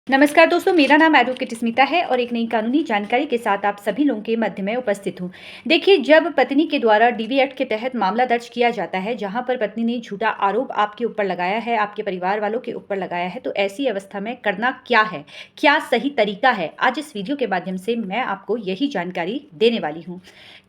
नमस्कार दोस्तों, मेरा नाम एडवोकेट स्मिता है और एक नई कानूनी जानकारी के साथ आप सभी लोगों के मध्य में उपस्थित हूं। देखिए, जब पत्नी के द्वारा डीवी एक्ट के तहत मामला दर्ज किया जाता है जहां पर पत्नी ने झूठा आरोप आपके ऊपर लगाया है, आपके परिवार वालों के ऊपर लगाया है, तो ऐसी अवस्था में करना क्या है, क्या सही तरीका है, आज इस वीडियो के माध्यम से मैं आपको यही जानकारी देने वाली हूँ।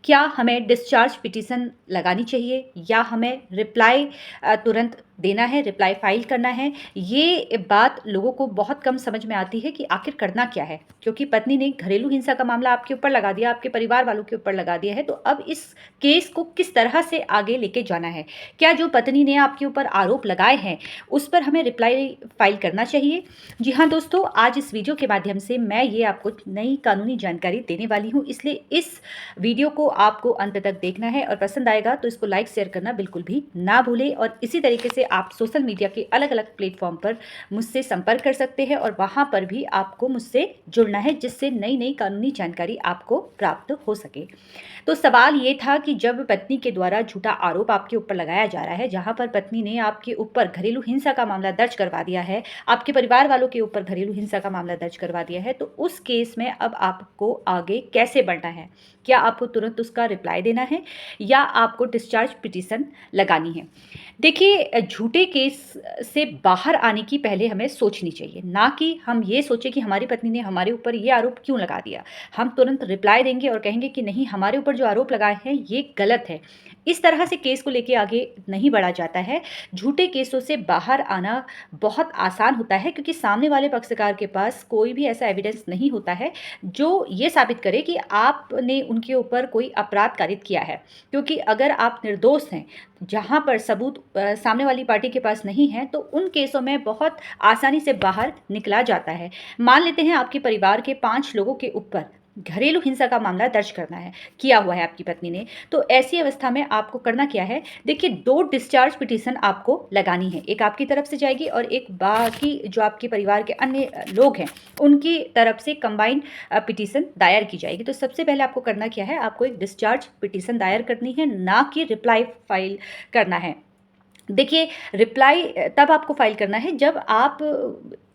क्या हमें डिस्चार्ज पिटीशन लगानी चाहिए या हमें रिप्लाई तुरंत देना है, रिप्लाई फाइल करना है? ये बात लोगों को बहुत कम समझ में आती है कि आखिर करना क्या है, क्योंकि पत्नी ने घरेलू हिंसा का मामला आपके ऊपर लगा दिया, आपके परिवार वालों के ऊपर लगा दिया है, तो अब इस केस को किस तरह से आगे लेके जाना है? क्या जो पत्नी ने आपके ऊपर आरोप लगाए हैं उस पर हमें रिप्लाई फाइल करना चाहिए? जी हाँ दोस्तों, आज इस वीडियो के माध्यम से मैं ये आपको नई कानूनी जानकारी देने वाली हूँ, इसलिए इस वीडियो को आपको अंत तक देखना है और पसंद आएगा तो इसको लाइक शेयर करना बिल्कुल भी ना भूलें। और इसी तरीके से आप सोशल मीडिया के अलग अलग प्लेटफॉर्म पर मुझसे संपर्क कर सकते हैं और वहां पर भी आपको मुझसे जुड़ना है, जिससे नई नई कानूनी जानकारी आपको प्राप्त हो सके। तो सवाल ये था कि जब पत्नी के द्वारा झूठा आरोप आपके ऊपर लगाया जा रहा है, जहां पर पत्नी ने आपके ऊपर घरेलू हिंसा का मामला दर्ज करवा दिया है, आपके परिवार वालों के ऊपर घरेलू हिंसा का मामला दर्ज करवा दिया है, तो उस केस में अब आपको आगे कैसे बढ़ना है? क्या आपको तुरंत उसका रिप्लाई देना है या आपको डिस्चार्ज पिटीशन लगानी है? देखिए, झूठे केस से बाहर आने की पहले हमें सोचनी चाहिए, ना कि हम ये सोचें कि हमारी पत्नी ने हमारे ऊपर ये आरोप क्यों लगा दिया। हम तुरंत रिप्लाई देंगे और कहेंगे कि नहीं, हमारे ऊपर जो आरोप लगाए हैं ये गलत है। इस तरह से केस को लेके आगे नहीं बढ़ा जाता है। झूठे केसों से बाहर आना बहुत आसान होता है, क्योंकि सामने वाले पक्षकार के पास कोई भी ऐसा एविडेंस नहीं होता है जो ये साबित करे कि आपने उनके ऊपर कोई अपराध कारित किया है। क्योंकि अगर आप निर्दोष हैं, जहाँ पर सबूत सामने वाली पार्टी के पास नहीं है, तो उन केसों में बहुत आसानी से बाहर निकला जाता है। मान लेते हैं आपके परिवार के 5 लोगों के ऊपर घरेलू हिंसा का मामला दर्ज करना है, किया हुआ है आपकी पत्नी ने, तो ऐसी अवस्था में आपको करना क्या है? देखिए, 2 डिस्चार्ज पिटीशन आपको लगानी है। एक आपकी तरफ से जाएगी और एक बाकी जो आपके परिवार के अन्य लोग हैं उनकी तरफ से कंबाइंड पिटीशन दायर की जाएगी। तो सबसे पहले आपको करना क्या है? आपको एक डिस्चार्ज पिटीशन दायर करनी है, ना कि रिप्लाई फाइल करना है। देखिए, रिप्लाई तब आपको फाइल करना है जब आप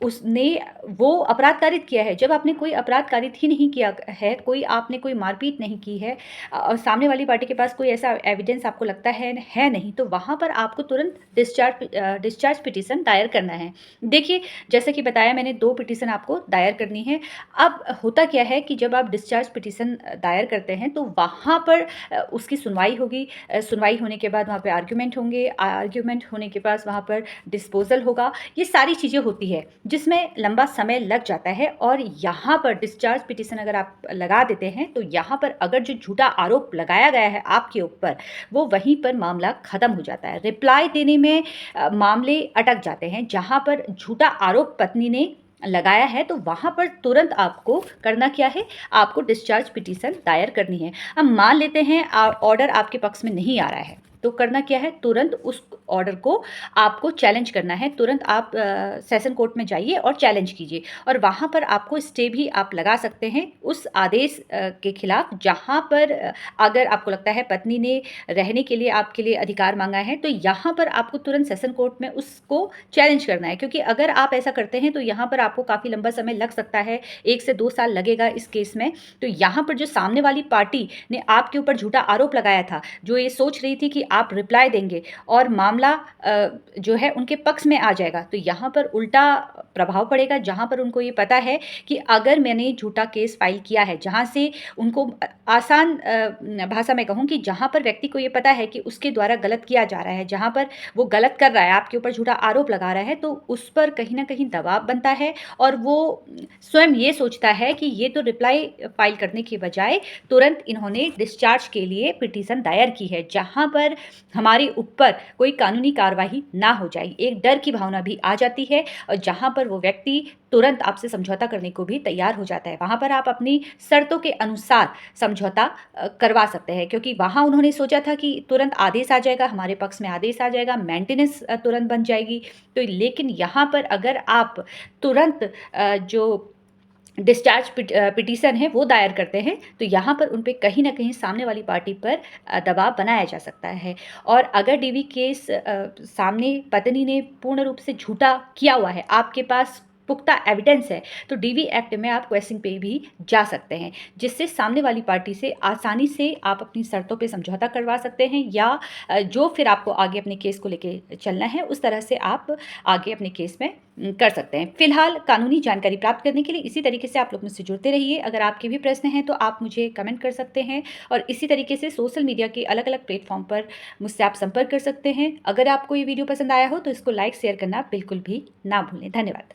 उसने वो अपराध कारित किया है। जब आपने कोई अपराध कारित ही नहीं किया है, कोई आपने कोई मारपीट नहीं की है और सामने वाली पार्टी के पास कोई ऐसा एविडेंस आपको लगता है नहीं, तो वहाँ पर आपको तुरंत डिस्चार्ज पिटीशन दायर करना है। देखिए, जैसे कि बताया मैंने, 2 पिटीशन आपको दायर करनी है। अब होता क्या है कि जब आप डिस्चार्ज पिटीशन दायर करते हैं तो वहाँ पर उसकी सुनवाई होगी। सुनवाई होने के बाद वहाँ पे आर्ग्यूमेंट होंगे, आर्ग्यूमेंट होने के पास वहाँ पर डिस्पोजल होगा। ये सारी चीज़ें होती है जिसमें लंबा समय लग जाता है। और यहाँ पर डिस्चार्ज पिटीशन अगर आप लगा देते हैं तो यहाँ पर अगर जो झूठा आरोप लगाया गया है आपके ऊपर, वो वहीं पर मामला खत्म हो जाता है। रिप्लाई देने में मामले अटक जाते हैं। जहाँ पर झूठा आरोप पत्नी ने लगाया है तो वहाँ पर तुरंत आपको करना क्या है? आपको डिस्चार्ज पिटीशन दायर करनी है। अब मान लेते हैं ऑर्डर आपके पक्ष में नहीं आ रहा है, तो करना क्या है? तुरंत उस ऑर्डर को आपको चैलेंज करना है। तुरंत आप सेशन कोर्ट में जाइए और चैलेंज कीजिए, और वहाँ पर आपको स्टे भी आप लगा सकते हैं उस आदेश के खिलाफ, जहाँ पर अगर आपको लगता है पत्नी ने रहने के लिए आपके लिए अधिकार मांगा है, तो यहाँ पर आपको तुरंत सेशन कोर्ट में उसको चैलेंज करना है। क्योंकि अगर आप ऐसा करते हैं तो यहाँ पर आपको काफ़ी लंबा समय लग सकता है, 1 से 2 साल लगेगा इस केस में। तो यहाँ पर जो सामने वाली पार्टी ने आपके ऊपर झूठा आरोप लगाया था, जो ये सोच रही थी कि आप रिप्लाई देंगे और मामला जो है उनके पक्ष में आ जाएगा, तो यहाँ पर उल्टा प्रभाव पड़ेगा। जहाँ पर उनको ये पता है कि अगर मैंने झूठा केस फाइल किया है, जहाँ से उनको आसान भाषा में कहूँ कि जहाँ पर व्यक्ति को ये पता है कि उसके द्वारा गलत किया जा रहा है, जहाँ पर वो गलत कर रहा है, आपके ऊपर झूठा आरोप लगा रहा है, तो उस पर कहीं ना कहीं दबाव बनता है और वो स्वयं ये सोचता है कि ये तो रिप्लाई फाइल करने के बजाय तुरंत इन्होंने डिस्चार्ज के लिए पिटीशन दायर की है, जहाँ पर हमारे ऊपर कोई कानूनी कार्रवाई ना हो जाए। एक डर की भावना भी आ जाती है और जहाँ पर वो व्यक्ति तुरंत आपसे समझौता करने को भी तैयार हो जाता है। वहाँ पर आप अपनी शर्तों के अनुसार समझौता करवा सकते हैं, क्योंकि वहाँ उन्होंने सोचा था कि तुरंत आदेश आ जाएगा, हमारे पक्ष में आदेश आ जाएगा, मेंटेनेंस तुरंत बन जाएगी। तो लेकिन यहाँ पर अगर आप तुरंत जो डिस्चार्ज पिटीशन है वो दायर करते हैं, तो यहाँ पर उन पे कहीं ना कहीं सामने वाली पार्टी पर दबाव बनाया जा सकता है। और अगर डीवी केस सामने पत्नी ने पूर्ण रूप से झूठा किया हुआ है, आपके पास पुख्ता एविडेंस है, तो डीवी एक्ट में आप क्वेश्चन पे भी जा सकते हैं, जिससे सामने वाली पार्टी से आसानी से आप अपनी शर्तों पे समझौता करवा सकते हैं, या जो फिर आपको आगे अपने केस को लेके चलना है, उस तरह से आप आगे अपने केस में कर सकते हैं। फिलहाल कानूनी जानकारी प्राप्त करने के लिए इसी तरीके से आप लोग मुझसे जुड़ते रहिए। अगर आपके भी प्रश्न हैं तो आप मुझे कमेंट कर सकते हैं, और इसी तरीके से सोशल मीडिया के अलग-अलग प्लेटफ़ॉर्म पर मुझसे आप संपर्क कर सकते हैं। अगर आपको ये वीडियो पसंद आया हो तो इसको लाइक, शेयर करना बिल्कुल भी ना भूलें। धन्यवाद।